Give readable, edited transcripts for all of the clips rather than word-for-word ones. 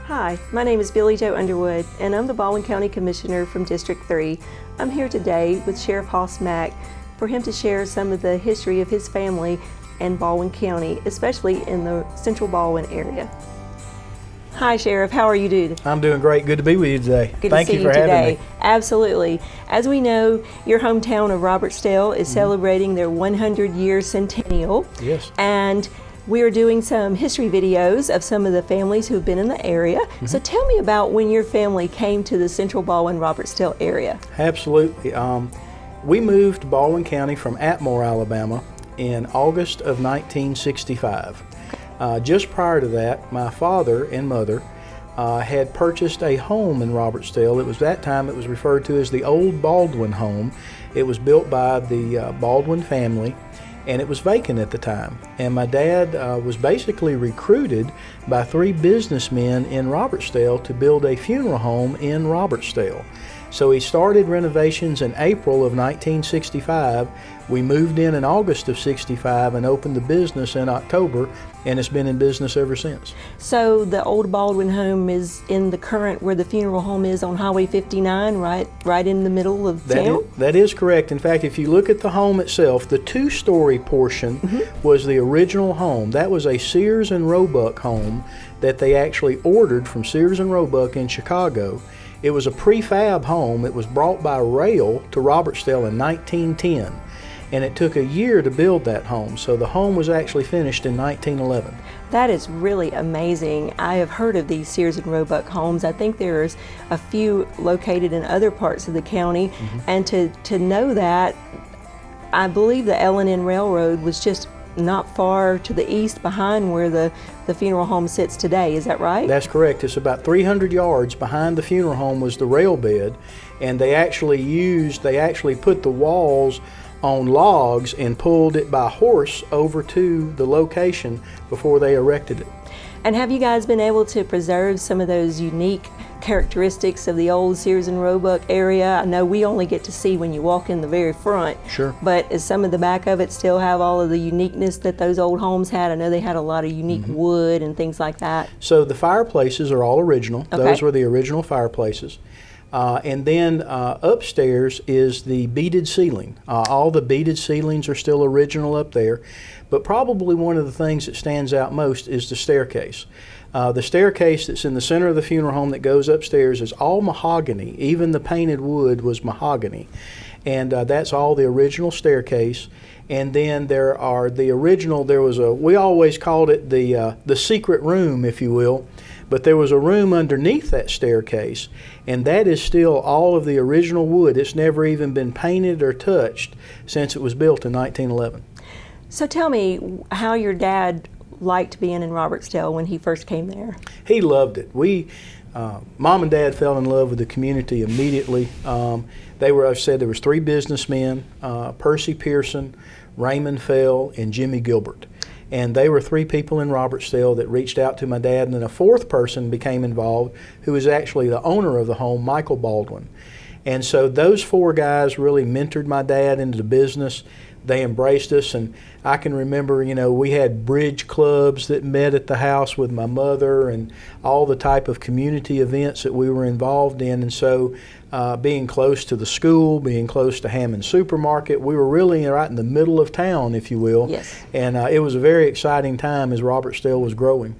Hi, my name is Billie Jo Underwood, and I'm the Baldwin County Commissioner from District 3. I'm here today with Sheriff Hoss Mack for him to share some of the history of his family and Baldwin County, especially in the central Baldwin area. Hi, Sheriff. How are you doing? I'm doing great. Good to be with you today. Good Thank to see you for having me. Absolutely. As we know, your hometown of Robertsdale is celebrating their 100-year centennial. Yes. And we are doing some history videos of some of the families who've been in the area. So tell me about when your family came to the central Baldwin Robertsdale area. Absolutely. We moved to Baldwin County from Atmore, Alabama in August of 1965. Just prior to that, my father and mother had purchased a home in Robertsdale. It was that time it was referred to as the Old Baldwin Home. It was built by the Baldwin family, and it was vacant at the time. And my dad was basically recruited by 3 businessmen in Robertsdale to build a funeral home in Robertsdale. So he started renovations in April of 1965. We moved in August of 65 and opened the business in October, and it's been in business ever since. So the Old Baldwin home is in the current where the funeral home is on Highway 59, right in the middle of town? That is correct. In fact, if you look at the home itself, the 2-story portion was the original home. That was a Sears and Roebuck home that they actually ordered from Sears and Roebuck in Chicago. It was a prefab home. It was brought by rail to Robertsdale in 1910, and it took a year to build that home. So the home was actually finished in 1911. That is really amazing. I have heard of these Sears and Roebuck homes. I think there's a few located in other parts of the county, and to know that, I believe the L&N Railroad was just not far to the east behind where the funeral home sits today. Is that right? That's correct. It's about 300 yards behind the funeral home was the rail bed, and they actually put the walls on logs and pulled it by horse over to the location before they erected it. And have you guys been able to preserve some of those unique characteristics of the old Sears and Roebuck area? I know we only get to see when you walk in the very front. Sure. But does some of the back of it still have all of the uniqueness that those old homes had? I know they had a lot of unique wood and things like that. So the fireplaces are all original. Okay. Those were the original fireplaces. And then upstairs is the beaded ceiling. All the beaded ceilings are still original up there, but probably one of the things that stands out most is the staircase. The staircase that's in the center of the funeral home that goes upstairs is all mahogany. Even the painted wood was mahogany. And that's all the original staircase. And then there was we always called it the secret room, if you will. But there was a room underneath that staircase, and that is still all of the original wood. It's never even been painted or touched since it was built in 1911. So tell me how your dad liked being in Robertsdale when he first came there. He loved it. Mom and Dad fell in love with the community immediately. There was 3 businessmen, Percy Pearson, Raymond Fell, and Jimmy Gilbert. And they were 3 people in Robertsdale that reached out to my dad, and then a 4th person became involved, who was actually the owner of the home, Michael Baldwin. And so those 4 guys really mentored my dad into the business. They embraced us, and I can remember, we had bridge clubs that met at the house with my mother and all the type of community events that we were involved in. And so being close to the school, being close to Hammond Supermarket, we were really right in the middle of town, if you will. Yes. And it was a very exciting time as Robertsdale was growing.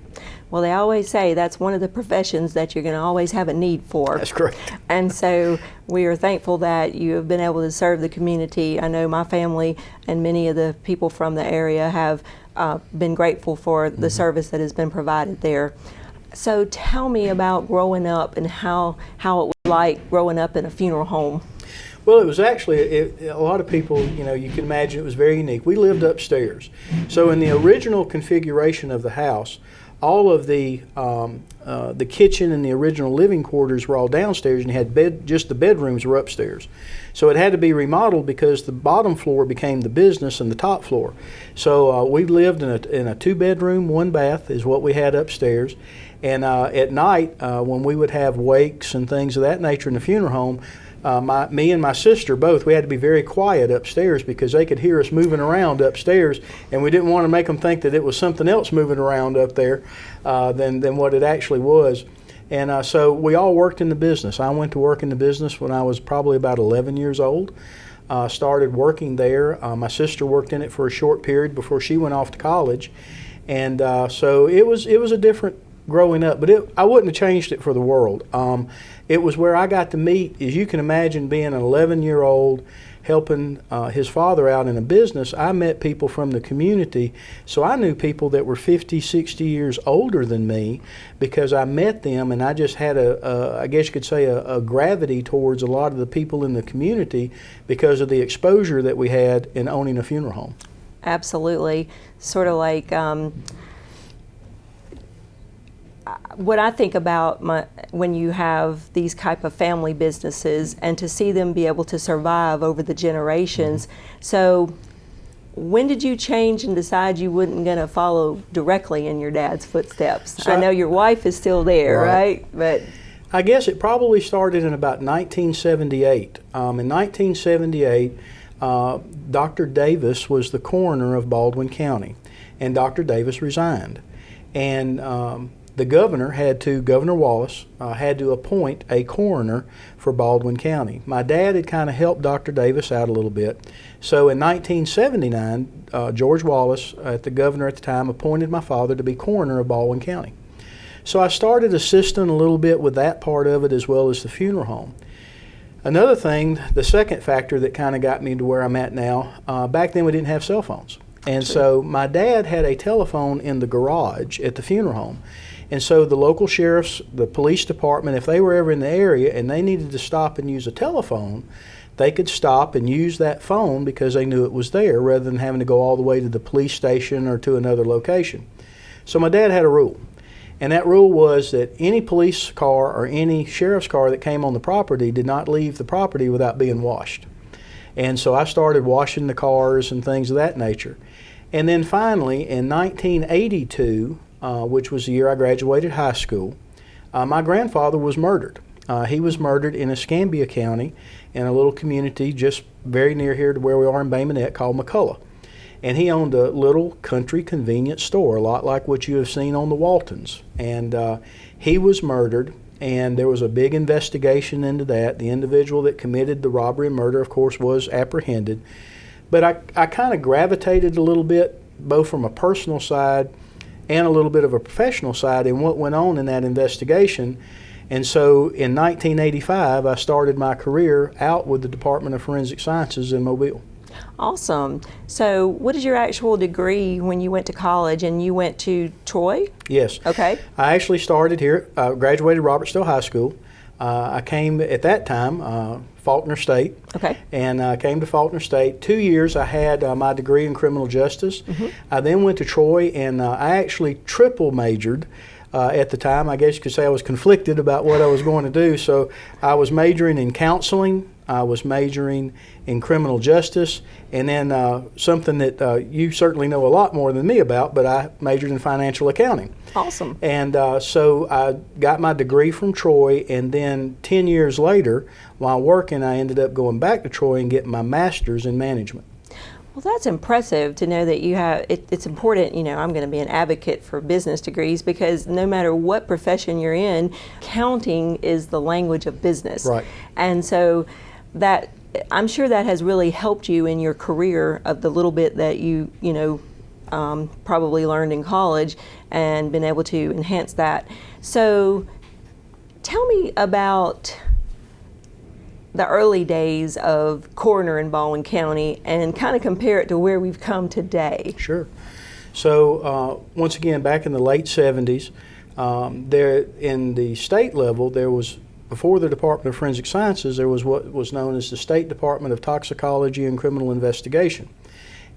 Well, they always say that's one of the professions that you're going to always have a need for. That's correct. And so we are thankful that you have been able to serve the community. I know my family and many of the people from the area have been grateful for the service that has been provided there. So tell me about growing up and how it was like growing up in a funeral home. Well, it was actually, a lot of people, you can imagine it was very unique. We lived upstairs. So in the original configuration of the house, all of the kitchen and the original living quarters were all downstairs, and you had just the bedrooms were upstairs. So it had to be remodeled because the bottom floor became the business and the top floor. So we lived in a 2-bedroom, 1-bath is what we had upstairs. And at night, when we would have wakes and things of that nature in the funeral home, me and my sister both, we had to be very quiet upstairs because they could hear us moving around upstairs, and we didn't want to make them think that it was something else moving around up there than what it actually was. And so we all worked in the business. I went to work in the business when I was probably about 11 years old. Started working there. My sister worked in it for a short period before she went off to college. And so it was a different growing up, but I wouldn't have changed it for the world. It was where I got to meet, as you can imagine, being an 11-year-old, helping his father out in a business. I met people from the community, so I knew people that were 50, 60 years older than me because I met them, and I just had I guess you could say, a gravity towards a lot of the people in the community because of the exposure that we had in owning a funeral home. Absolutely. Sort of like what I think about when you have these type of family businesses and to see them be able to survive over the generations. So when did you change and decide you weren't going to follow directly in your dad's footsteps? So I know your wife is still there, right? But I guess it probably started in about 1978. In 1978, Dr. Davis was the coroner of Baldwin County, and Dr. Davis resigned. And Governor Wallace had to appoint a coroner for Baldwin County. My dad had kind of helped Dr. Davis out a little bit. So in 1979, George Wallace, the governor at the time, appointed my father to be coroner of Baldwin County. So I started assisting a little bit with that part of it as well as the funeral home. Another thing, the second factor that kind of got me to where I'm at now, back then we didn't have cell phones. And so my dad had a telephone in the garage at the funeral home. And so the local sheriffs, the police department, if they were ever in the area and they needed to stop and use a telephone, they could stop and use that phone because they knew it was there rather than having to go all the way to the police station or to another location. So my dad had a rule. And that rule was that any police car or any sheriff's car that came on the property did not leave the property without being washed. And so I started washing the cars and things of that nature. And then finally, in 1982, which was the year I graduated high school, my grandfather was murdered. He was murdered in Escambia County in a little community just very near here to where we are in Bay Minette called McCullough. And he owned a little country convenience store, a lot like what you have seen on the Waltons. And he was murdered, and there was a big investigation into that. The individual that committed the robbery and murder, of course, was apprehended. But I kind of gravitated a little bit, both from a personal side and a little bit of a professional side in what went on in that investigation. And so in 1985, I started my career out with the Department of Forensic Sciences in Mobile. Awesome. So what is your actual degree when you went to college, and you went to Troy? Yes. Okay. I actually started here, graduated Robertsdale High School. I came at that time, Faulkner State. Okay. And I came to Faulkner State. 2 years I had my degree in criminal justice. Mm-hmm. I then went to Troy, and I actually triple majored. At the time, I guess you could say I was conflicted about what I was going to do. So I was majoring in counseling, I was majoring in criminal justice, and then something that you certainly know a lot more than me about, but I majored in financial accounting. Awesome. And so I got my degree from Troy, and then 10 years later, while working, I ended up going back to Troy and getting my master's in management. Well, that's impressive to know that you have, it's important, I'm going to be an advocate for business degrees because no matter what profession you're in, counting is the language of business. Right. And so that, I'm sure that has really helped you in your career of the little bit that you probably learned in college and been able to enhance that. So tell me about the early days of coroner in Baldwin County and kind of compare it to where we've come today. Sure. So once again, back in the late 70s, there in the state level, there was, before the Department of Forensic Sciences, there was what was known as the State Department of Toxicology and Criminal Investigation.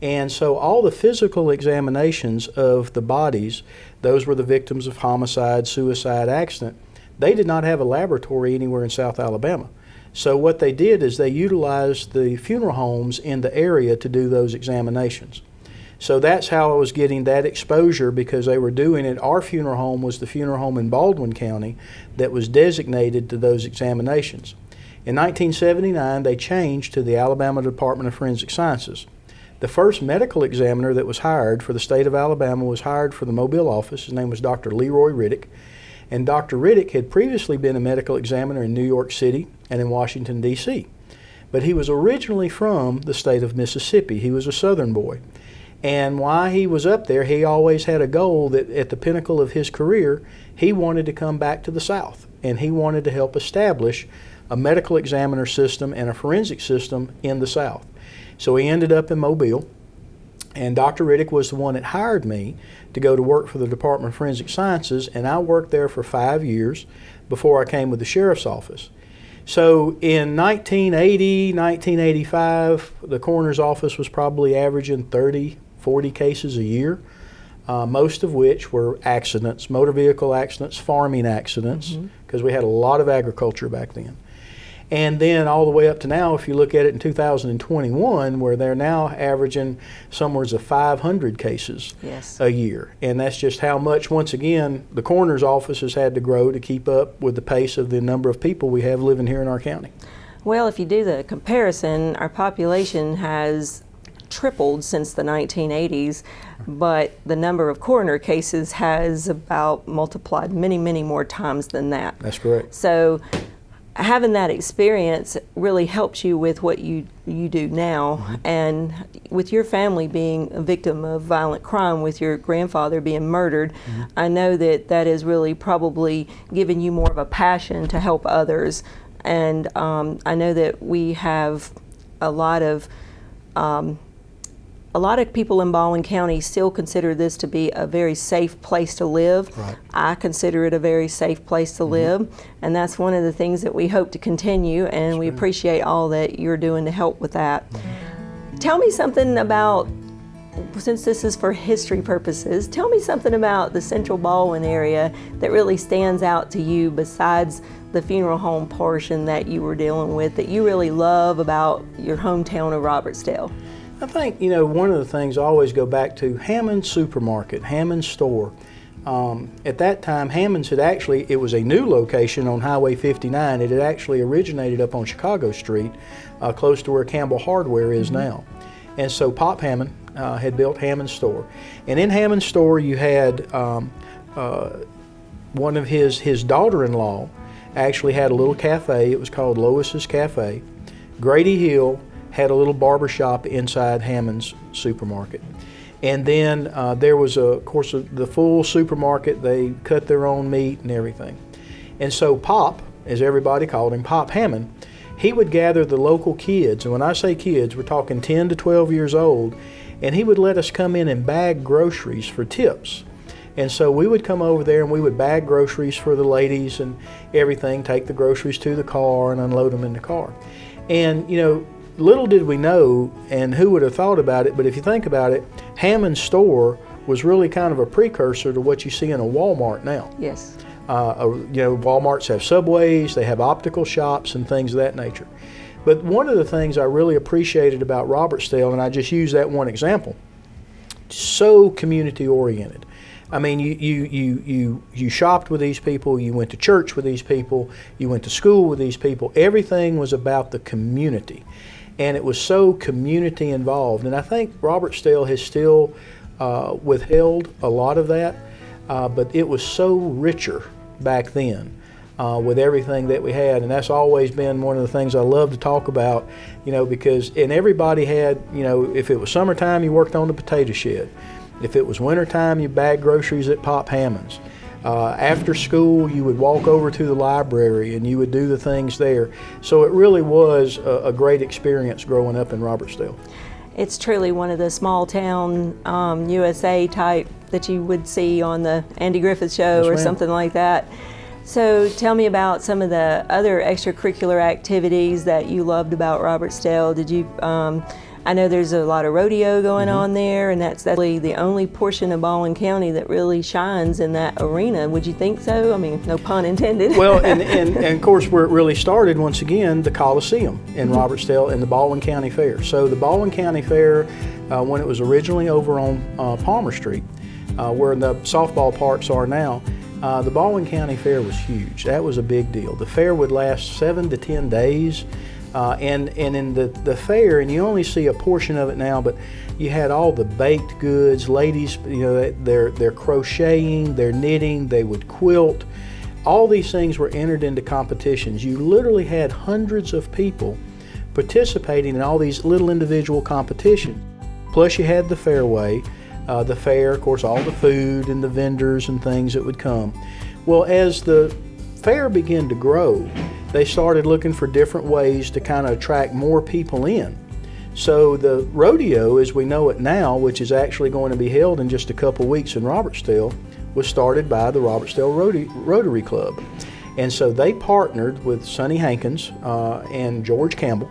And so all the physical examinations of the bodies, those were the victims of homicide, suicide, accident, they did not have a laboratory anywhere in South Alabama. So what they did is they utilized the funeral homes in the area to do those examinations. So that's how I was getting that exposure, because they were doing it. Our funeral home was the funeral home in Baldwin County that was designated to those examinations. In 1979, they changed to the Alabama Department of Forensic Sciences. The first medical examiner that was hired for the state of Alabama was hired for the Mobile office. His name was Dr. Leroy Riddick. And Dr. Riddick had previously been a medical examiner in New York City and in Washington, D.C. But he was originally from the state of Mississippi. He was a Southern boy. And while he was up there, he always had a goal that at the pinnacle of his career, he wanted to come back to the South. And he wanted to help establish a medical examiner system and a forensic system in the South. So he ended up in Mobile. And Dr. Riddick was the one that hired me to go to work for the Department of Forensic Sciences, and I worked there for 5 years before I came with the Sheriff's Office. So in 1980, 1985, the coroner's office was probably averaging 30, 40 cases a year, most of which were accidents, motor vehicle accidents, farming accidents, because we had a lot of agriculture back then. And then all the way up to now, if you look at it in 2021, where they're now averaging somewhere of 500 cases a year. And that's just how much, once again, the coroner's office has had to grow to keep up with the pace of the number of people we have living here in our county. Well, if you do the comparison, our population has tripled since the 1980s, but the number of coroner cases has about multiplied many, many more times than that. That's correct. So having that experience really helps you with what you do now, and with your family being a victim of violent crime, with your grandfather being murdered, I know that that is really probably given you more of a passion to help others. And I know that we have a lot of people in Baldwin County still consider this to be a very safe place to live. Right. I consider it a very safe place to live, and that's one of the things that we hope to continue, and we appreciate all that you're doing to help with that. Tell me something about, since this is for history purposes, tell me something about the Central Baldwin area that really stands out to you besides the funeral home portion that you were dealing with, that you really love about your hometown of Robertsdale. I think, one of the things I always go back to, Hammond's Supermarket, Hammond's Store. At that time, Hammond's it was a new location on Highway 59. It had actually originated up on Chicago Street, close to where Campbell Hardware is now. And so Pop Hammond had built Hammond's Store. And in Hammond's Store, you had one of his daughter-in-law actually had a little cafe. It was called Lois's Cafe. Grady Hill had a little barber shop inside Hammond's Supermarket. And then there was, of course, the full supermarket. They cut their own meat and everything. And so Pop, as everybody called him, Pop Hammond, he would gather the local kids. And when I say kids, we're talking 10 to 12 years old. And he would let us come in and bag groceries for tips. And so we would come over there and we would bag groceries for the ladies and everything, take the groceries to the car and unload them in the car. And, little did we know, and who would have thought about it, but if you think about it, Hammond's Store was really kind of a precursor to what you see in a Walmart now. Yes. Walmarts have Subways, they have optical shops and things of that nature. But one of the things I really appreciated about Robertsdale, and I just use that one example, so community oriented. I mean, you shopped with these people, you went to church with these people, you went to school with these people. Everything was about the community. And it was so community involved. And I think Robertsdale has still withheld a lot of that, but it was so richer back then with everything that we had. And that's always been one of the things I love to talk about, because, and everybody had, if it was summertime, you worked on the potato shed. If it was wintertime, you bagged groceries at Pop Hammond's. After school, you would walk over to the library and you would do the things there. So it really was a great experience growing up in Robertsdale. It's truly one of the small town USA type that you would see on the Andy Griffith Show. Yes, or something like that. So tell me about some of the other extracurricular activities that you loved about Robertsdale. Did you, I know there's a lot of rodeo going on there, and that's really the only portion of Baldwin County that really shines in that arena. Would you think so? I mean, no pun intended. Well, and of course, where it really started, once again, the Coliseum in Robertsdale and the Baldwin County Fair. So the Baldwin County Fair, when it was originally over on Palmer Street, where the softball parks are now, the Baldwin County Fair was huge. That was a big deal. The fair would last 7 to 10 days. And in the fair, and you only see a portion of it now, but you had all the baked goods, ladies, they're crocheting, they're knitting, they would quilt. all these things were entered into competitions. You literally had hundreds of people participating in all these little individual competitions. Plus you had the fairway, the fair, of course, all the food and the vendors and things that would come. Well, as the fair began to grow, they started looking for different ways to kind of attract more people in. So the rodeo, as we know it now, which is actually going to be held in just a couple weeks in Robertsdale, was started by the Robertsdale Rotary Club. And so they partnered with Sonny Hankins and George Campbell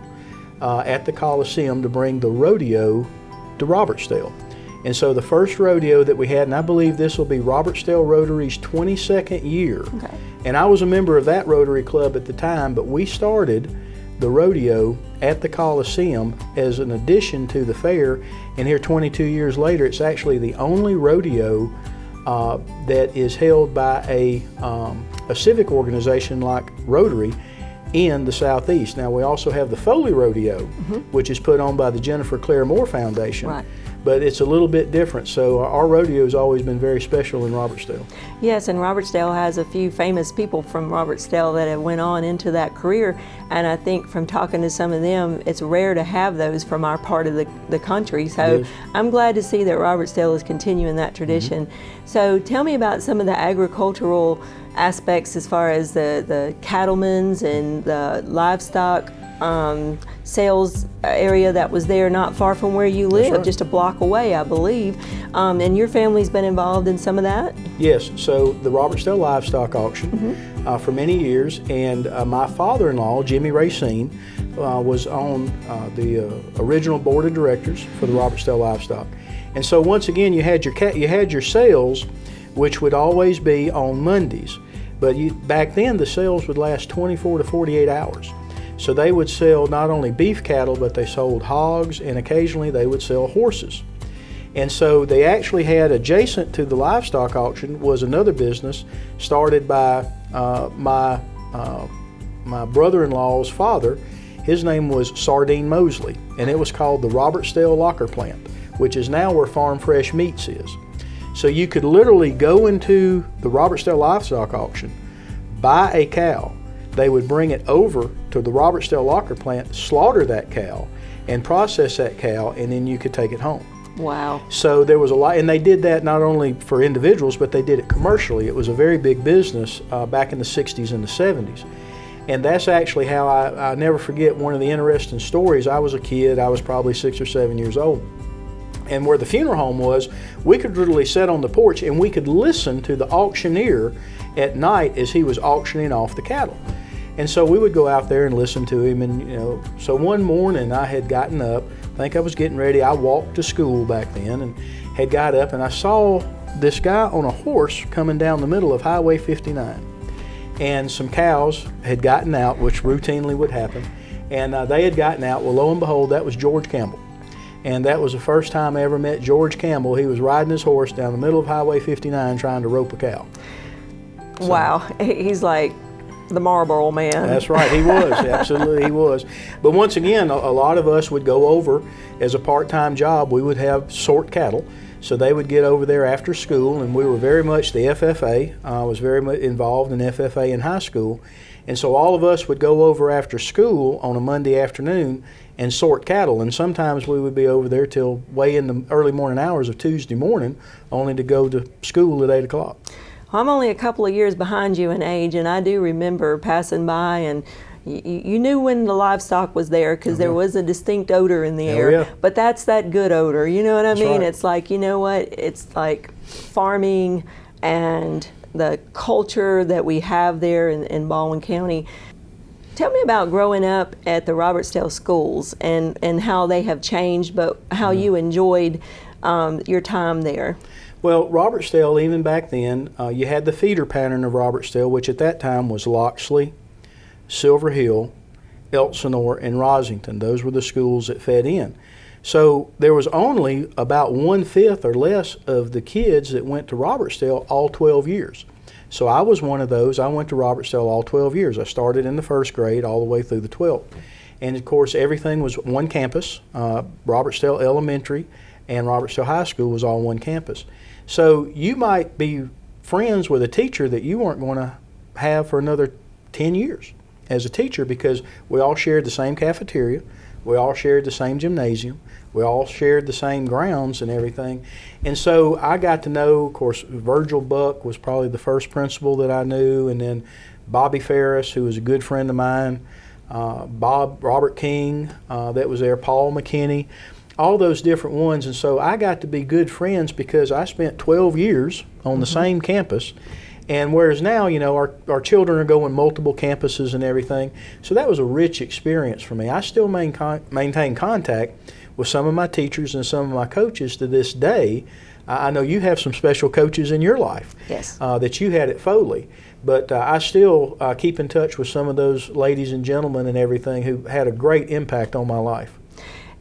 at the Coliseum to bring the rodeo to Robertsdale. And so the first rodeo that we had, and I believe this will be Robertsdale Rotary's 22nd year. Okay. And I was a member of that Rotary Club at the time, but we started the rodeo at the Coliseum as an addition to the fair. And here 22 years later, it's actually the only rodeo that is held by a civic organization like Rotary in the Southeast. Now we also have the Foley Rodeo, which is put on by the Jennifer Claire Moore Foundation. Right. But it's a little bit different. So our rodeo has always been very special in Robertsdale. Yes, and Robertsdale has a few famous people from Robertsdale that have went on into that career, and I think from talking to some of them, it's rare to have those from our part of the country. So I'm glad to see that Robertsdale is continuing that tradition. So tell me about some of the agricultural aspects as far as the cattlemen's and the livestock sales area that was there not far from where you live, right. just a block away, I believe. And your family's been involved in some of that? Yes, so the Robertsdale Livestock Auction for many years, and my father-in-law, Jimmy Racine, was on the original board of directors for the Robertsdale Livestock. And so once again, you had your sales, which would always be on Mondays. But back then, the sales would last 24 to 48 hours. So they would sell not only beef cattle, but they sold hogs, and occasionally they would sell horses. And so they actually had, adjacent to the livestock auction, was another business started by my brother-in-law's father. His name was Sardine Mosley, and it was called the Robertsdale Locker Plant, which is now where Farm Fresh Meats is. So you could literally go into the Robertsdale Livestock Auction, buy a cow. They would bring it over to the Robertsdale Locker Plant, slaughter that cow, and process that cow, and then you could take it home. Wow. So there was a lot, and they did that not only for individuals, but they did it commercially. It was a very big business back in the 60s and the 70s. And that's actually how I never forget one of the interesting stories. I was a kid, I was probably 6 or 7 years old. And where the funeral home was, we could literally sit on the porch and we could listen to the auctioneer at night as he was auctioning off the cattle. And so we would go out there and listen to him, and so one morning I had gotten up, I think I was getting ready, I walked to school back then, and had got up and I saw this guy on a horse coming down the middle of Highway 59. And some cows had gotten out, which routinely would happen, and they had gotten out. Well, lo and behold, that was George Campbell. And that was the first time I ever met George Campbell. He was riding his horse down the middle of Highway 59 trying to rope a cow. So, wow, he's like the Marlboro man. That's right, he was, absolutely he was. But once again, a lot of us would go over as a part-time job. We would have sort cattle, so they would get over there after school, and we were very much the FFA. I was very much involved in FFA in high school, and so all of us would go over after school on a Monday afternoon and sort cattle, and sometimes we would be over there till way in the early morning hours of Tuesday morning, only to go to school at 8 o'clock. Well, I'm only a couple of years behind you in age, and I do remember passing by, and you knew when the livestock was there because there was a distinct odor in the air. Yeah. But that's that good odor, you know what I mean? Right. It's like, you know what? It's like farming and the culture that we have there in Baldwin County. Tell me about growing up at the Robertsdale schools and how they have changed, but how you enjoyed your time there. Well, Robertsdale, even back then, you had the feeder pattern of Robertsdale, which at that time was Loxley, Silver Hill, Elsinore, and Rosington. Those were the schools that fed in. So there was only about 1/5 or less of the kids that went to Robertsdale all 12 years. So I was one of those. I went to Robertsdale all 12 years. I started in the first grade all the way through the 12th. And of course, everything was one campus. Robertsdale Elementary and Robertsdale High School was all one campus. So you might be friends with a teacher that you weren't going to have for another 10 years as a teacher, because we all shared the same cafeteria, we all shared the same gymnasium, we all shared the same grounds and everything. And so I got to know, of course, Virgil Buck was probably the first principal that I knew, and then Bobby Ferris, who was a good friend of mine, Robert King, that was there, Paul McKinney, all those different ones. And so I got to be good friends because I spent 12 years on the same campus. And whereas now, you know, our children are going multiple campuses and everything, so that was a rich experience for me. I still maintain contact with some of my teachers and some of my coaches to this day. I know you have some special coaches in your life. Yes. That you had at Foley. But I still keep in touch with some of those ladies and gentlemen and everything who had a great impact on my life.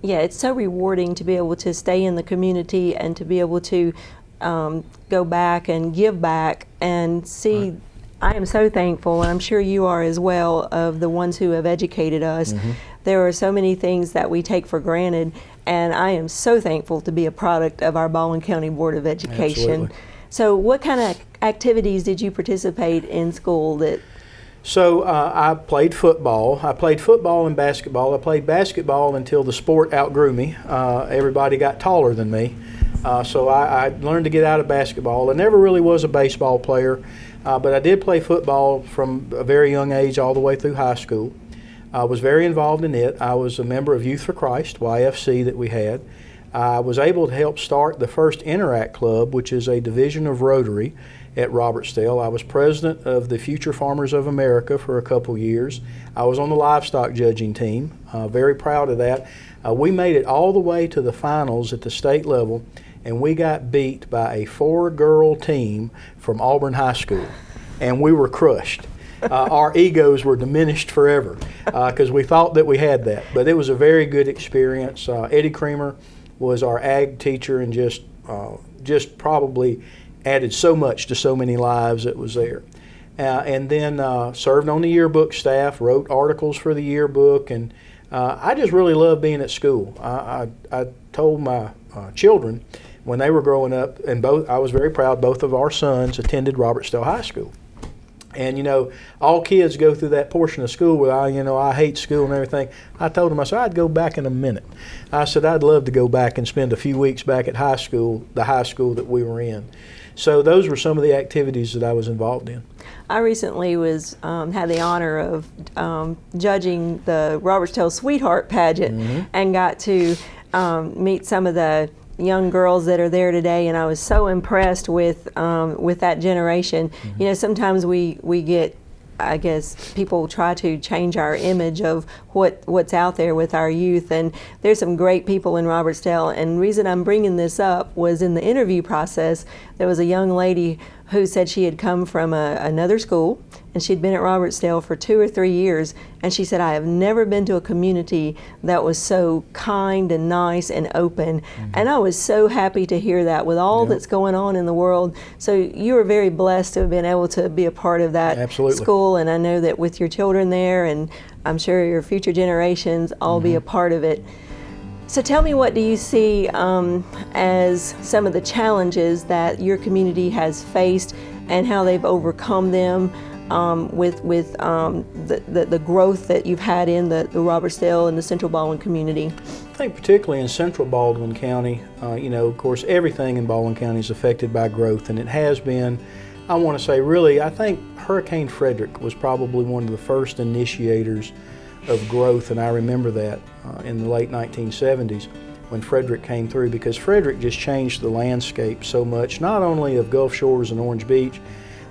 Yeah, it's so rewarding to be able to stay in the community and to be able to go back and give back and see. Right. I am so thankful, and I'm sure you are as well, of the ones who have educated us. Mm-hmm. There are so many things that we take for granted, and I am so thankful to be a product of our Baldwin County Board of Education. Absolutely. So what kind of activities did you participate in school that? So I played football. I played football and basketball. I played basketball until the sport outgrew me. Everybody got taller than me. So I learned to get out of basketball. I never really was a baseball player, but I did play football from a very young age all the way through high school. I was very involved in it. I was a member of Youth for Christ, YFC, that we had. I was able to help start the first Interact Club, which is a division of Rotary at Robertsdale. I was president of the Future Farmers of America for a couple years. I was on the livestock judging team, very proud of that. We made it all the way to the finals at the state level, and we got beat by a 4-girl team from Auburn High School, and we were crushed. Our egos were diminished forever because we thought that we had that, but it was a very good experience. Eddie Creamer was our ag teacher and just probably added so much to so many lives that was there. And then served on the yearbook staff, wrote articles for the yearbook, and I just really loved being at school. I told my children when they were growing up, and I was very proud, both of our sons attended Robertsdale High School. And, you know, all kids go through that portion of school where I hate school and everything. I told them, I said, I'd go back in a minute. I said, I'd love to go back and spend a few weeks back at high school, the high school that we were in. So those were some of the activities that I was involved in. I recently had the honor of judging the Robertsdale Sweetheart Pageant, mm-hmm. and got to meet some of the young girls that are there today, and I was so impressed with that generation. Mm-hmm. You know, sometimes we get, I guess, people try to change our image of what's out there with our youth, and there's some great people in Robertsdale. And the reason I'm bringing this up was in the interview process, there was a young lady who said she had come from another school, and she'd been at Robertsdale for 2 or 3 years, and she said, I have never been to a community that was so kind and nice and open. Mm-hmm. And I was so happy to hear that with all that's going on in the world. So you were very blessed to have been able to be a part of that Absolutely. School, and I know that with your children there, and I'm sure your future generations all be a part of it. So tell me, what do you see as some of the challenges that your community has faced and how they've overcome them with the growth that you've had in the Robertsdale and the Central Baldwin community? I think particularly in Central Baldwin County, of course, everything in Baldwin County is affected by growth, and it has been, I want to say, really, I think Hurricane Frederick was probably one of the first initiators of growth, and I remember that in the late 1970s when Frederick came through, because Frederick just changed the landscape so much, not only of Gulf Shores and Orange Beach,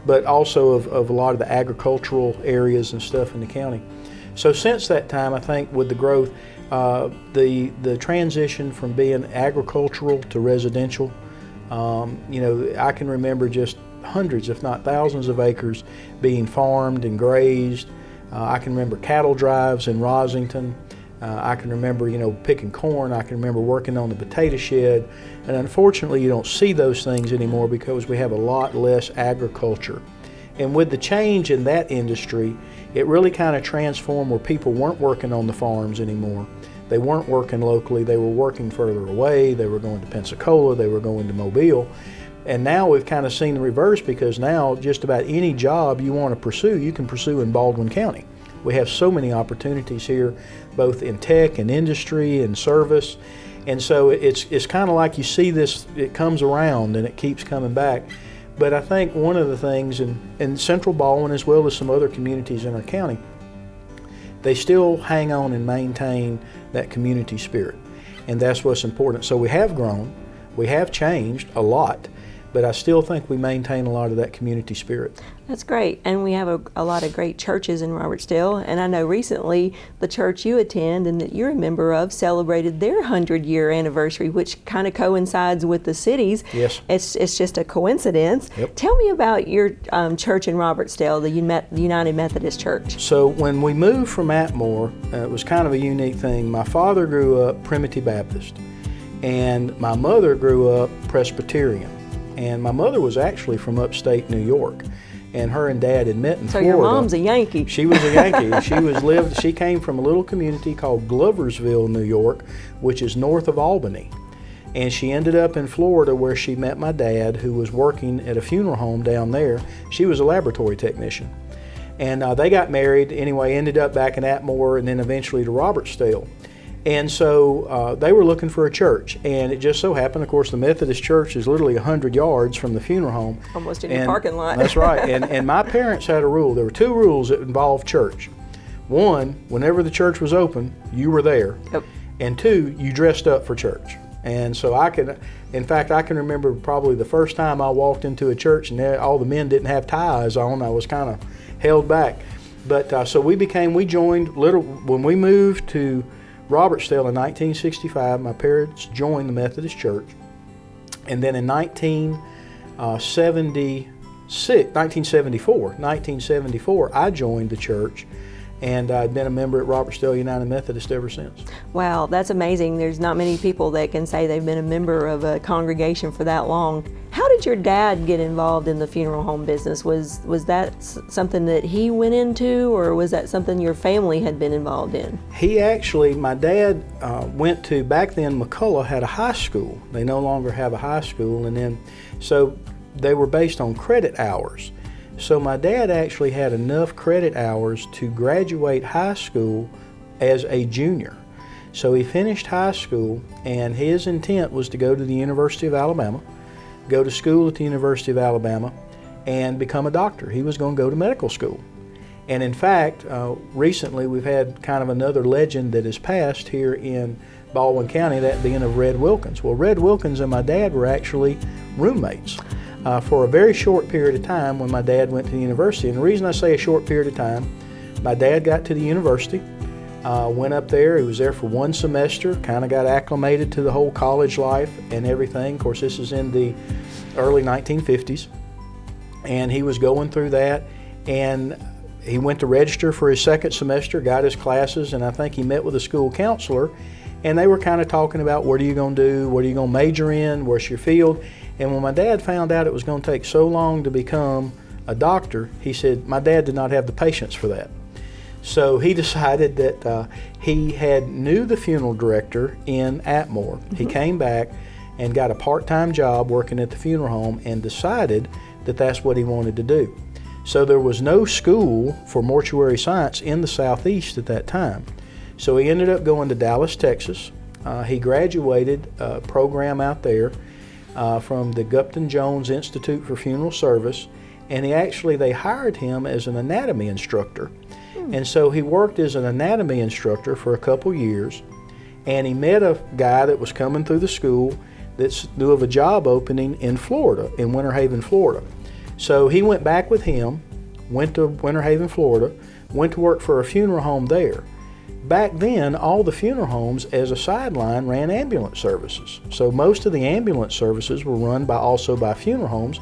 but also of a lot of the agricultural areas and stuff in the county. So since that time, I think with the growth, the transition from being agricultural to residential, I can remember just hundreds, if not thousands of acres being farmed and grazed. I can remember cattle drives in Rosington. I can remember, picking corn. I can remember working on the potato shed. And unfortunately, you don't see those things anymore because we have a lot less agriculture. And with the change in that industry, it really kind of transformed where people weren't working on the farms anymore. They weren't working locally. They were working further away. They were going to Pensacola. They were going to Mobile. And now we've kind of seen the reverse, because now just about any job you want to pursue, you can pursue in Baldwin County. We have so many opportunities here, both in tech and industry and service. And so it's kind of like you see this, it comes around and it keeps coming back. But I think one of the things in Central Baldwin, as well as some other communities in our county, they still hang on and maintain that community spirit. And that's what's important. So we have grown, we have changed a lot, but I still think we maintain a lot of that community spirit. That's great. And we have a lot of great churches in Robertsdale. And I know recently the church you attend and that you're a member of celebrated their 100-year anniversary, which kind of coincides with the city's. Yes. It's just a coincidence. Yep. Tell me about your church in Robertsdale, the United Methodist Church. So when we moved from Atmore, it was kind of a unique thing. My father grew up Primitive Baptist, and my mother grew up Presbyterian. And my mother was actually from upstate New York, and her and Dad had met in Florida. So your mom's a Yankee. She was a Yankee. She came from a little community called Gloversville, New York, which is north of Albany. And she ended up in Florida, where she met my dad, who was working at a funeral home down there. She was a laboratory technician. And they got married, anyway, ended up back in Atmore and then eventually to Robertsdale. And so they were looking for a church, and it just so happened, of course, the Methodist church is literally 100 yards from the funeral home. Almost in your parking lot. That's right. And my parents had a rule. There were two rules that involved church. One, whenever the church was open, you were there. Yep. And two, you dressed up for church. And so I can remember probably the first time I walked into a church and all the men didn't have ties on. I was kind of held back. But so we joined, when we moved to Robertsdale in 1965, my parents joined the Methodist Church. And then in 1974, I joined the church, and I'd been a member at Robertsdale United Methodist ever since. Wow, that's amazing. There's not many people that can say they've been a member of a congregation for that long. How did your dad get involved in the funeral home business? Was that something that he went into, or was that something your family had been involved in? My dad went to, back then McCullough had a high school. They no longer have a high school, and then so they were based on credit hours. So my dad actually had enough credit hours to graduate high school as a junior. So he finished high school, and his intent was to go to the University of Alabama, go to school at the University of Alabama, and become a doctor. He was going to go to medical school. And in fact, recently we've had kind of another legend that has passed here in Baldwin County, that being of Red Wilkins. Well, Red Wilkins and my dad were actually roommates for a very short period of time when my dad went to the university. And the reason I say a short period of time, my dad got to the university, went up there. He was there for one semester, kind of got acclimated to the whole college life and everything. Of course, this is in the early 1950s. And he was going through that, and he went to register for his second semester, got his classes, and I think he met with a school counselor, and they were kind of talking about, what are you going to do? What are you going to major in? What's your field? And when my dad found out it was going to take so long to become a doctor, he said my dad did not have the patience for that. So he decided that he knew the funeral director in Atmore. Mm-hmm. He came back and got a part-time job working at the funeral home and decided that that's what he wanted to do. So there was no school for mortuary science in the Southeast at that time. So he ended up going to Dallas, Texas. He graduated a program out there from the Gupton Jones Institute for Funeral Service, and they hired him as an anatomy instructor. And so he worked as an anatomy instructor for a couple years, and he met a guy that was coming through the school that knew of a job opening in Florida, in Winter Haven, Florida. So he went back with him, went to Winter Haven, Florida, went to work for a funeral home there. Back then, all the funeral homes, as a sideline, ran ambulance services. So most of the ambulance services were run also by funeral homes.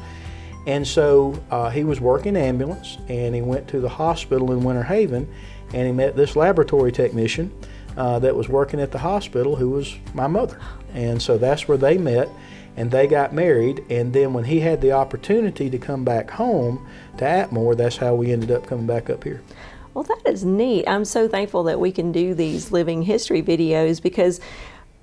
And so he was working ambulance, and he went to the hospital in Winter Haven, and he met this laboratory technician that was working at the hospital, who was my mother. And so that's where they met, and they got married. And then when he had the opportunity to come back home to Atmore, that's how we ended up coming back up here. Well, that is neat. I'm so thankful that we can do these living history videos, because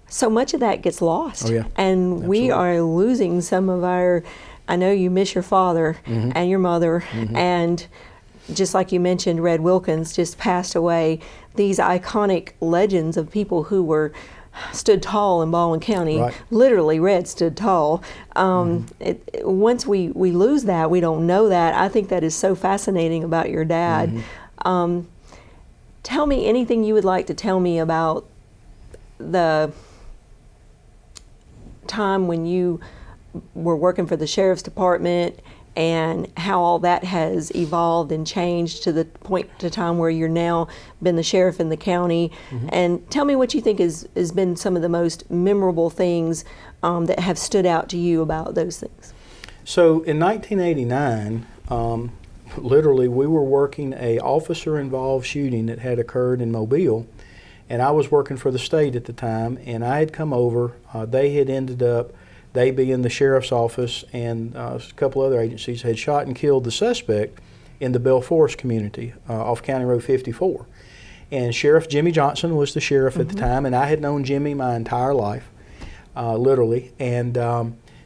so much of that gets lost. Oh, yeah. And Absolutely. We are losing some of our I know you miss your father and your mother, and just like you mentioned, Red Wilkins just passed away. These iconic legends of people who stood tall in Baldwin County. Right. Literally, Red stood tall. Once we lose that, we don't know that. I think that is so fascinating about your dad. Tell me anything you would like to tell me about the time when you were working for the sheriff's department and how all that has evolved and changed to the point to time where you're now been the sheriff in the county. And tell me what you think has been some of the most memorable things that have stood out to you about those things. So in 1989, literally we were working a officer-involved shooting that had occurred in Mobile, and I was working for the state at the time, and I had come over. They had ended up, they being the sheriff's office and a couple other agencies, had shot and killed the suspect in the Bell Forest community off County Road 54. And Sheriff Jimmy Johnson was the sheriff at the time, and I had known Jimmy my entire life, literally. And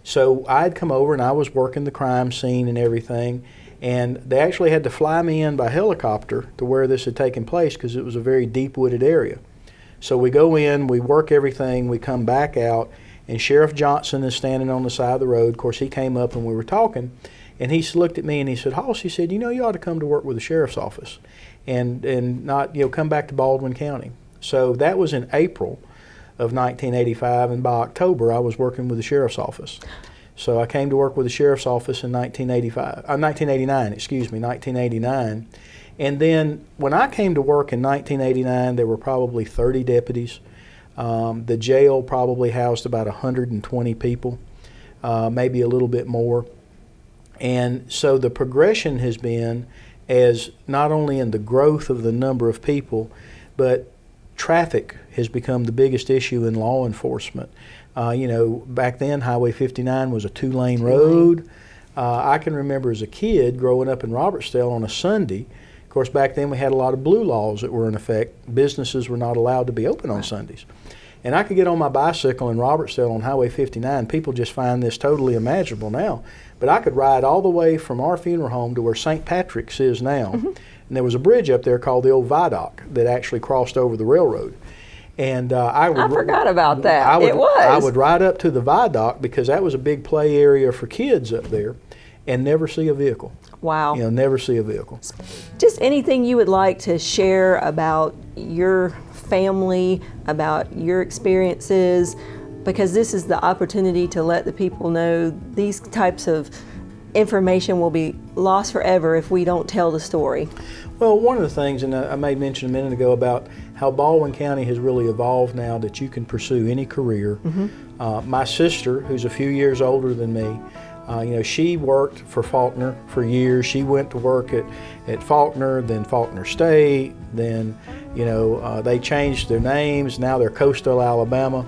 so I had come over and I was working the crime scene and everything, and they actually had to fly me in by helicopter to where this had taken place because it was a very deep wooded area. So we go in, we work everything, we come back out, and Sheriff Johnson is standing on the side of the road. Of course, he came up and we were talking, and he looked at me and he said, "Hoss," he said, "you know, you ought to come to work with the sheriff's office and not, come back to Baldwin County." So that was in April of 1985, and by October I was working with the sheriff's office. So I came to work with the sheriff's office in 1989. And then when I came to work in 1989, there were probably 30 deputies. The jail probably housed about 120 people, maybe a little bit more. And so the progression has been as not only in the growth of the number of people, but traffic has become the biggest issue in law enforcement. Back then Highway 59 was a two-lane road. I can remember as a kid growing up in Robertsdale on a Sunday. Of course, back then we had a lot of blue laws that were in effect. Businesses were not allowed to be open on Sundays. And I could get on my bicycle in Robertsdale on Highway 59. People just find this totally imaginable now. But I could ride all the way from our funeral home to where St. Patrick's is now. And there was a bridge up there called the old viaduct that actually crossed over the railroad. And I forgot about that. I was. would ride up to the viaduct because that was a big play area for kids up there, and never see a vehicle. Wow. Never see a vehicle. Just anything you would like to share about your family, about your experiences, because this is the opportunity to let the people know these types of information will be lost forever if we don't tell the story. Well, one of the things, and I made mention a minute ago about how Baldwin County has really evolved now that you can pursue any career. My sister, who's a few years older than me, she worked for Faulkner for years. She went to work at Faulkner, then Faulkner State, then, they changed their names. Now they're Coastal Alabama.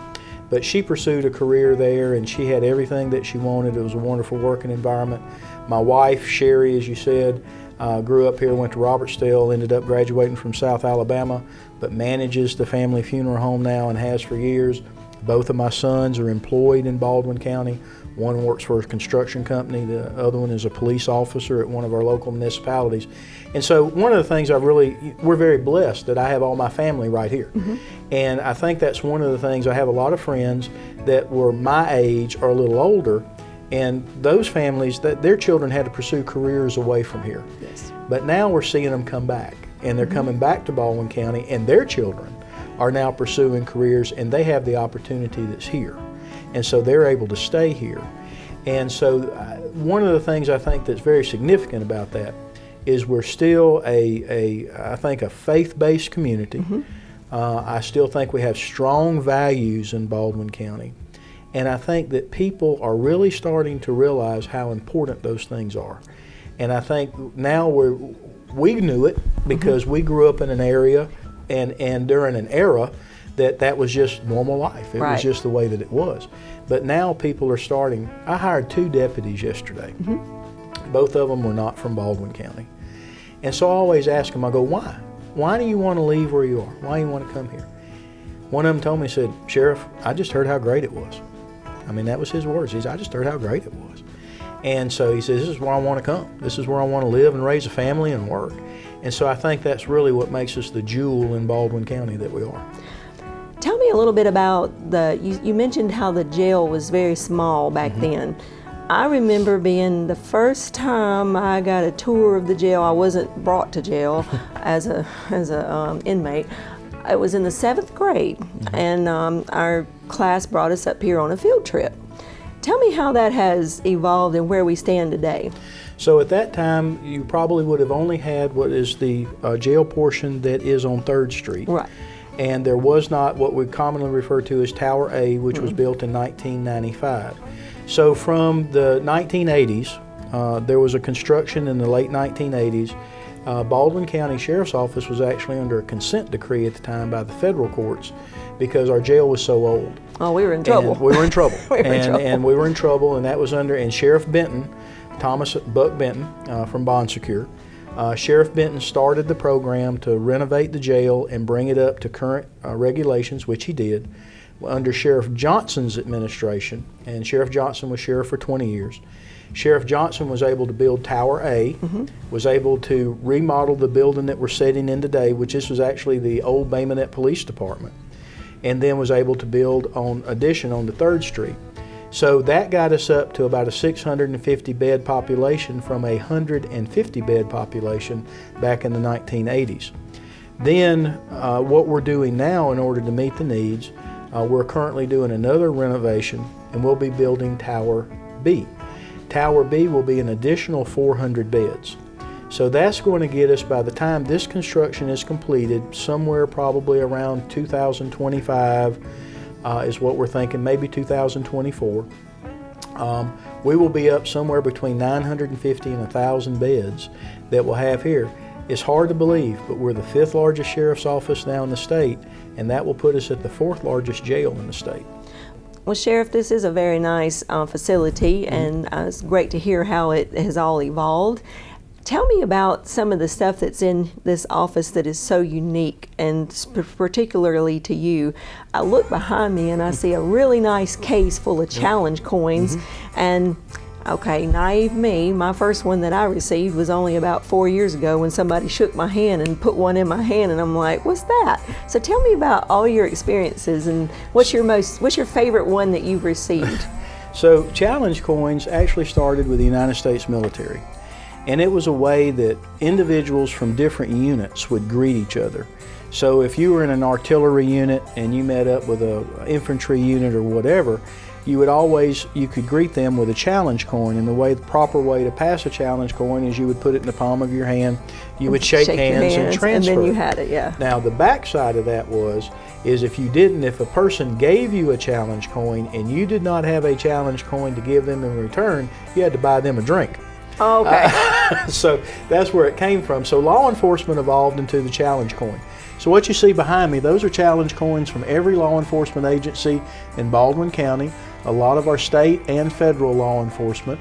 But she pursued a career there, and she had everything that she wanted. It was a wonderful working environment. My wife, Sherry, as you said, grew up here, went to Robertsdale, ended up graduating from South Alabama, but manages the family funeral home now and has for years. Both of my sons are employed in Baldwin County. One works for a construction company, the other one is a police officer at one of our local municipalities. And so one of the things we're very blessed that I have all my family right here. And I think that's one of the things. I have a lot of friends that were my age or a little older, and those families, that their children had to pursue careers away from here. Yes. But now we're seeing them come back, and they're coming back to Baldwin County, and their children are now pursuing careers, and they have the opportunity that's here. And so they're able to stay here. And so one of the things I think that's very significant about that is we're still I think a faith-based community. I still think we have strong values in Baldwin County. And I think that people are really starting to realize how important those things are. And I think now we knew it because we grew up in an area and during an era that was just normal life. It was just the way that it was. But now people are starting. I hired 2 deputies yesterday. Both of them were not from Baldwin County. And so I always ask them, I go, why? Why do you want to leave where you are? Why do you want to come here? One of them told me, said, "Sheriff, I just heard how great it was." I mean, that was his words. He said, "I just heard how great it was." And so he says, this is where I want to come. This is where I want to live and raise a family and work. And so I think that's really what makes us the jewel in Baldwin County that we are. Tell me a little bit about you mentioned how the jail was very small back then. I remember being the first time I got a tour of the jail. I wasn't brought to jail as a inmate. It was in the 7th grade, and our class brought us up here on a field trip. Tell me how that has evolved and where we stand today. So at that time, you probably would have only had what is the jail portion that is on 3rd Street. Right. And there was not what we commonly refer to as Tower A, which was built in 1995. So from the 1980s, there was a construction in the late 1980s. Baldwin County Sheriff's Office was actually under a consent decree at the time by the federal courts because our jail was so old. Oh, we were in trouble. And we were in trouble. We were in trouble. And we were in trouble, and that was and Sheriff Benton, Thomas Buck Benton from Bond Secure. Sheriff Benton started the program to renovate the jail and bring it up to current regulations, which he did, under Sheriff Johnson's administration. And Sheriff Johnson was sheriff for 20 years. Sheriff Johnson was able to build Tower A, was able to remodel the building that we're sitting in today, which this was actually the old Bay Minette Police Department, and then was able to build on addition on the 3rd Street. So that got us up to about a 650 bed population from a 150 bed population back in the 1980s. Then what we're doing now in order to meet the needs, we're currently doing another renovation, and we'll be building Tower B. Tower B will be an additional 400 beds. So that's going to get us, by the time this construction is completed, somewhere probably around 2025 is what we're thinking, maybe 2024. We will be up somewhere between 950 and 1,000 beds that we'll have here. It's hard to believe, but we're the 5th largest sheriff's office now in the state, and that will put us at the 4th largest jail in the state. Well, Sheriff, this is a very nice facility, and it's great to hear how it has all evolved. Tell me about some of the stuff that's in this office that is so unique, and particularly to you. I look behind me and I see a really nice case full of challenge coins, and okay, naive me, my first one that I received was only about 4 years ago when somebody shook my hand and put one in my hand, and I'm like, what's that? So tell me about all your experiences, and what's your favorite one that you've received? So challenge coins actually started with the United States military, and it was a way that individuals from different units would greet each other. So if you were in an artillery unit and you met up with an infantry unit or whatever, you could greet them with a challenge coin, and the proper way to pass a challenge coin is you would put it in the palm of your hand, you would shake hands and transfer. And then you had it, yeah. Now the back side of that is if a person gave you a challenge coin and you did not have a challenge coin to give them in return, you had to buy them a drink. Oh, okay. So that's where it came from. So law enforcement evolved into the challenge coin. So what you see behind me, those are challenge coins from every law enforcement agency in Baldwin County, a lot of our state and federal law enforcement.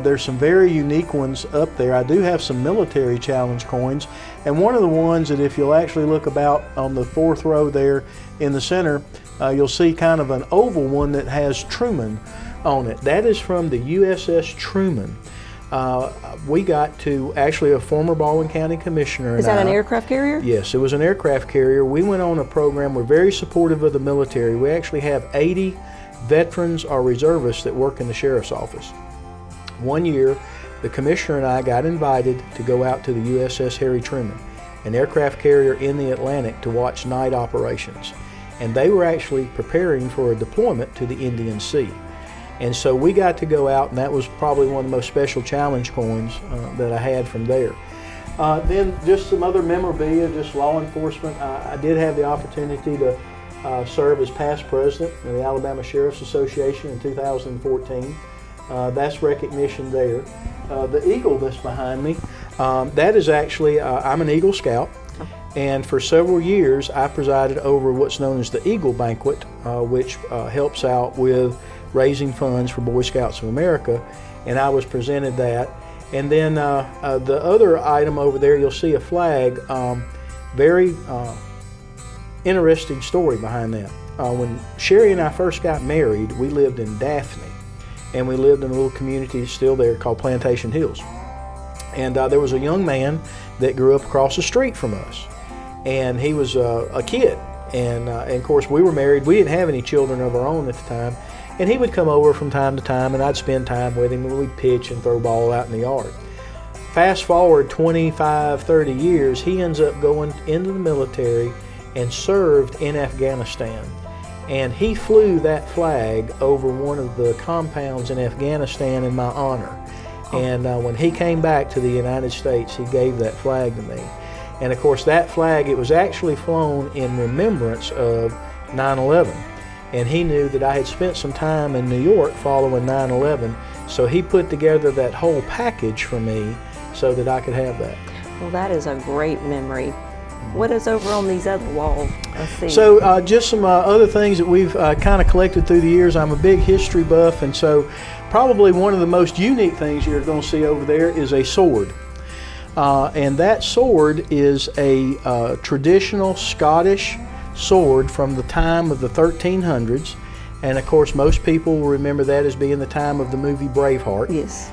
There's some very unique ones up there. I do have some military challenge coins, and one of the ones that if you'll actually look about on the 4th row there in the center, you'll see kind of an oval one that has Truman on it. That is from the USS Truman. We got to actually a former Baldwin County commissioner. Is that an aircraft carrier? Yes, it was an aircraft carrier. We went on a program. We're very supportive of the military. We actually have 80 veterans or reservists that work in the sheriff's office. One year, the commissioner and I got invited to go out to the USS Harry Truman, an aircraft carrier in the Atlantic, to watch night operations. And they were actually preparing for a deployment to the Indian Sea. And so we got to go out, and that was probably one of the most special challenge coins that I had from there. Then just some other memorabilia, just law enforcement. I did have the opportunity to serve as past president of the Alabama Sheriff's Association in 2014. That's recognition there. The eagle that's behind me, that is actually, I'm an Eagle Scout, and for several years I presided over what's known as the Eagle Banquet, which helps out with raising funds for Boy Scouts of America, and I was presented that. And then the other item over there, you'll see a flag. Very interesting story behind that. When Sherry and I first got married, we lived in Daphne, and we lived in a little community still there called Plantation Hills. And there was a young man that grew up across the street from us, and he was a kid. And of course, we were married. We didn't have any children of our own at the time. And he would come over from time to time, and I'd spend time with him, and we'd pitch and throw ball out in the yard. Fast forward 25, 30 years, he ends up going into the military and served in Afghanistan. And he flew that flag over one of the compounds in Afghanistan in my honor. And when he came back to the United States, he gave that flag to me. And of course, that flag, it was actually flown in remembrance of 9/11. And he knew that I had spent some time in New York following 9/11, so he put together that whole package for me so that I could have that. Well, that is a great memory. What is over on these other walls? Let's see. So just some other things that we've kind of collected through the years. I'm a big history buff, and so probably one of the most unique things you're going to see over there is a sword. And that sword is a traditional Scottish sword from the time of the 1300s. And of course, most people will remember that as being the time of the movie Braveheart, yes,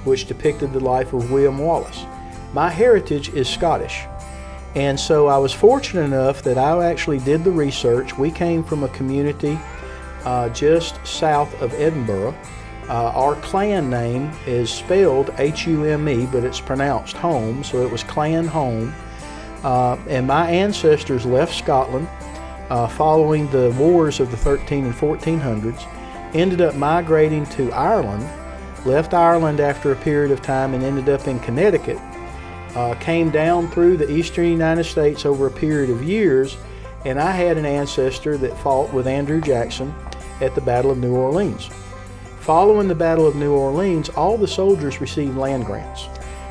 which depicted the life of William Wallace. My heritage is Scottish. And so I was fortunate enough that I actually did the research. We came from a community just south of Edinburgh. Our clan name is spelled H-U-M-E, but it's pronounced home, so it was Clan Home. And my ancestors left Scotland following the wars of the 13 and 1400s, ended up migrating to Ireland, left Ireland after a period of time and ended up in Connecticut, came down through the eastern United States over a period of years, and I had an ancestor that fought with Andrew Jackson at the Battle of New Orleans. Following the Battle of New Orleans, all the soldiers received land grants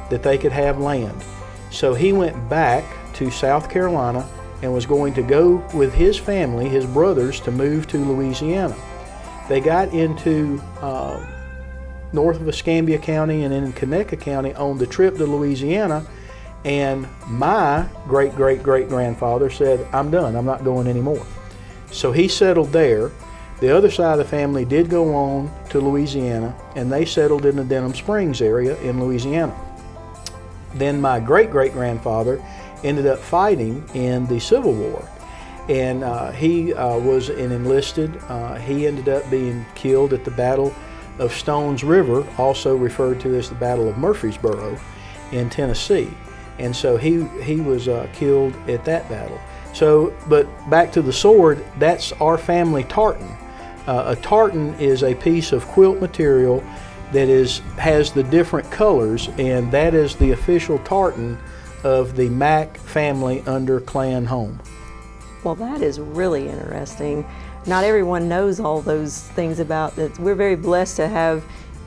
that they could have land. So he went back to South Carolina and was going to go with his family, his brothers, to move to Louisiana. They got into north of Escambia County and in Conecuh County on the trip to Louisiana, and my great-great-great-grandfather said, "I'm done, I'm not going anymore." So he settled there. The other side of the family did go on to Louisiana, and they settled in the Denham Springs area in Louisiana. Then my great-great-grandfather ended up fighting in the Civil War, and he was an enlisted. He ended up being killed at the Battle of Stones River, also referred to as the Battle of Murfreesboro in Tennessee. And so he was killed at that battle. So, but back to the sword, that's our family tartan. A tartan is a piece of quilt material that has the different colors, and that is the official tartan of the Mack family under Clan Home. Well, that is really interesting. Not everyone knows all those things about that. We're very blessed to have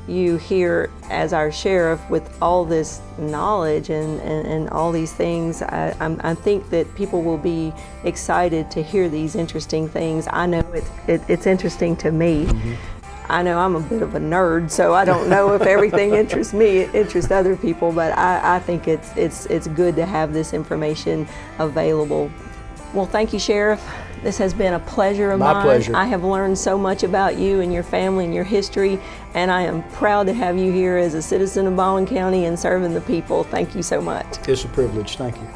you here as our sheriff with all this knowledge and all these things. I think that people will be excited to hear these interesting things. I know it's interesting to me. Mm-hmm. I know I'm a bit of a nerd, so I don't know if everything interests me, it interests other people, but I think it's good to have this information available. Well, thank you, Sheriff. This has been a pleasure of mine. My pleasure. I have learned so much about you and your family and your history, and I am proud to have you here as a citizen of Baldwin County and serving the people. Thank you so much. It's a privilege. Thank you.